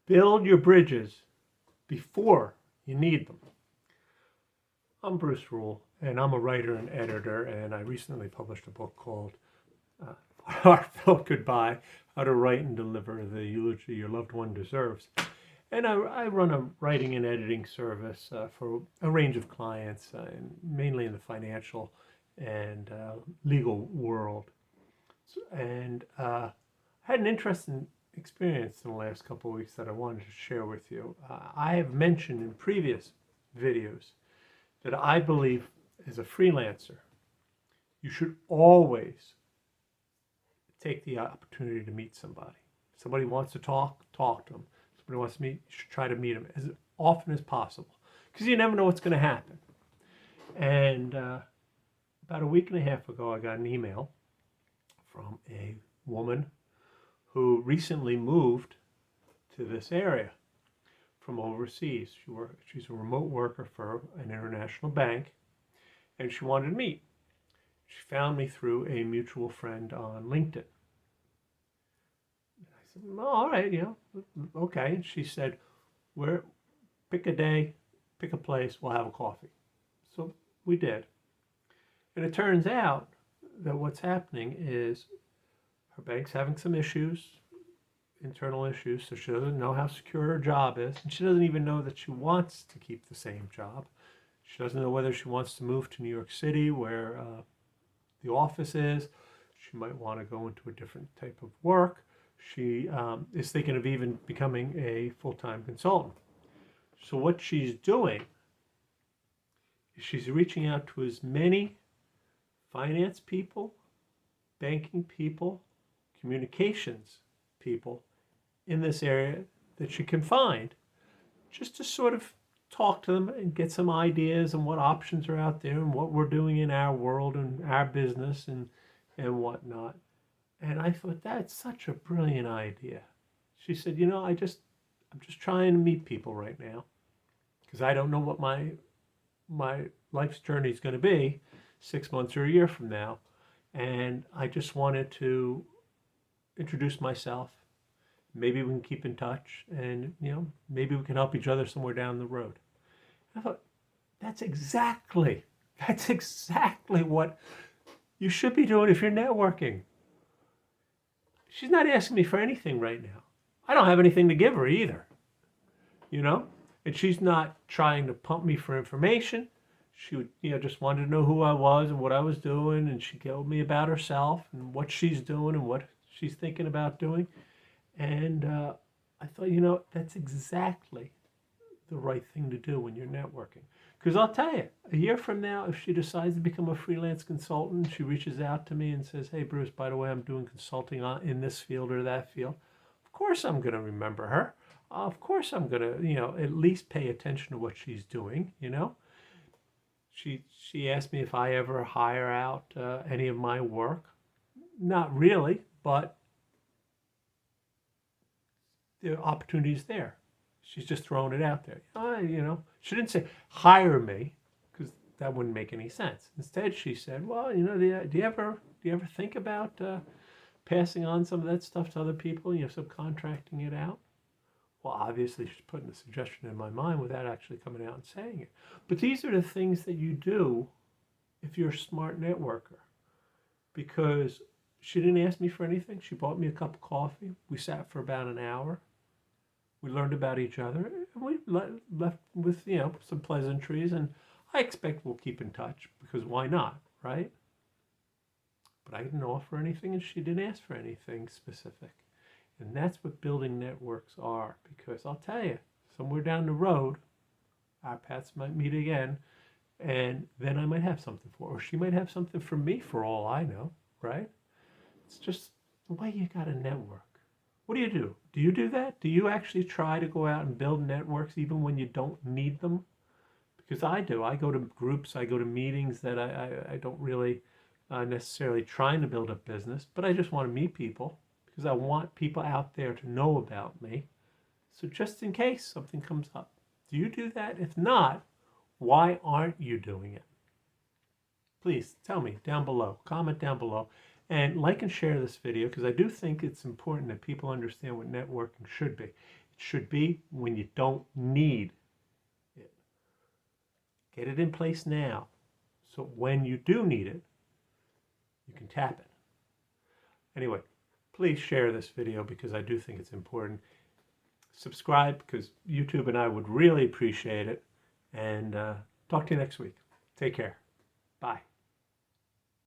Build your bridges before you need them. I'm Bruce Rule, and I'm a writer and editor, and I recently published a book called Heartfelt Goodbye, How to Write and Deliver the Eulogy Your Loved One Deserves. And I run a writing and editing service for a range of clients, mainly in the financial and legal world. And I had an interesting experience in the last couple of weeks that I wanted to share with you. I have mentioned in previous videos that I believe as a freelancer, you should always take the opportunity to meet somebody. If somebody wants to talk to them. Somebody wants to meet, you should try to meet them as often as possible, because you never know what's going to happen. And about a week and a half ago, I got an email from a woman who recently moved to this area from overseas. She's a remote worker for an international bank, and she wanted to meet. She found me through a mutual friend on LinkedIn. I said, well, all right, okay. And she said, pick a day, pick a place, we'll have a coffee. So we did. And it turns out that what's happening is her bank's having some issues, internal issues, so she doesn't know how secure her job is, and she doesn't even know that she wants to keep the same job. She doesn't know whether she wants to move to New York City, where the office is. She might want to go into a different type of work. She is thinking of even becoming a full-time consultant. So what she's doing is she's reaching out to as many finance people, banking people, communications people in this area that she can find, just to sort of talk to them and get some ideas on what options are out there and what we're doing in our world and our business and whatnot. And I thought, that's such a brilliant idea. She said, I'm just trying to meet people right now, because I don't know what my life's journey is going to be 6 months or a year from now. And I just wanted to introduce myself. Maybe we can keep in touch, and maybe we can help each other somewhere down the road. I thought, that's exactly what you should be doing if you're networking. She's not asking me for anything right now. I don't have anything to give her either, and she's not trying to pump me for information. She would, just wanted to know who I was and what I was doing, and she told me about herself and what she's doing and what she's thinking about doing. And I thought, that's exactly the right thing to do when you're networking. Because I'll tell you, a year from now, if she decides to become a freelance consultant, she reaches out to me and says, hey, Bruce, by the way, I'm doing consulting in this field or that field. Of course I'm going to remember her. Of course I'm going to, at least pay attention to what she's doing, She asked me if I ever hire out any of my work. Not really, but the opportunity's there. She's just throwing it out there. She didn't say hire me, because that wouldn't make any sense. Instead, she said, well, do you ever think about passing on some of that stuff to other people? Subcontracting it out. Well, obviously, she's putting the suggestion in my mind without actually coming out and saying it. But these are the things that you do if you're a smart networker, because she didn't ask me for anything. She bought me a cup of coffee. We sat for about an hour. We learned about each other, and we left with, some pleasantries, and I expect we'll keep in touch, because why not, right? But I didn't offer anything, and she didn't ask for anything specific. And that's what building networks are, because I'll tell you, somewhere down the road, our paths might meet again, and then I might have something for her, or she might have something for me, for all I know, right? It's just the way you got to network. What do you do? Do you do that? Do you actually try to go out and build networks even when you don't need them? Because I do. I go to groups, I go to meetings that I don't really necessarily trying to build a business, but I just want to meet people, because I want people out there to know about me. So just in case something comes up. Do you do that? If not, why aren't you doing it? Please tell me down below. Comment down below. And like and share this video, because I do think it's important that people understand what networking should be. It should be when you don't need it. Get it in place now, so when you do need it, you can tap it. Anyway, please share this video because I do think it's important. Subscribe because YouTube and I would really appreciate it. And talk to you next week. Take care. Bye.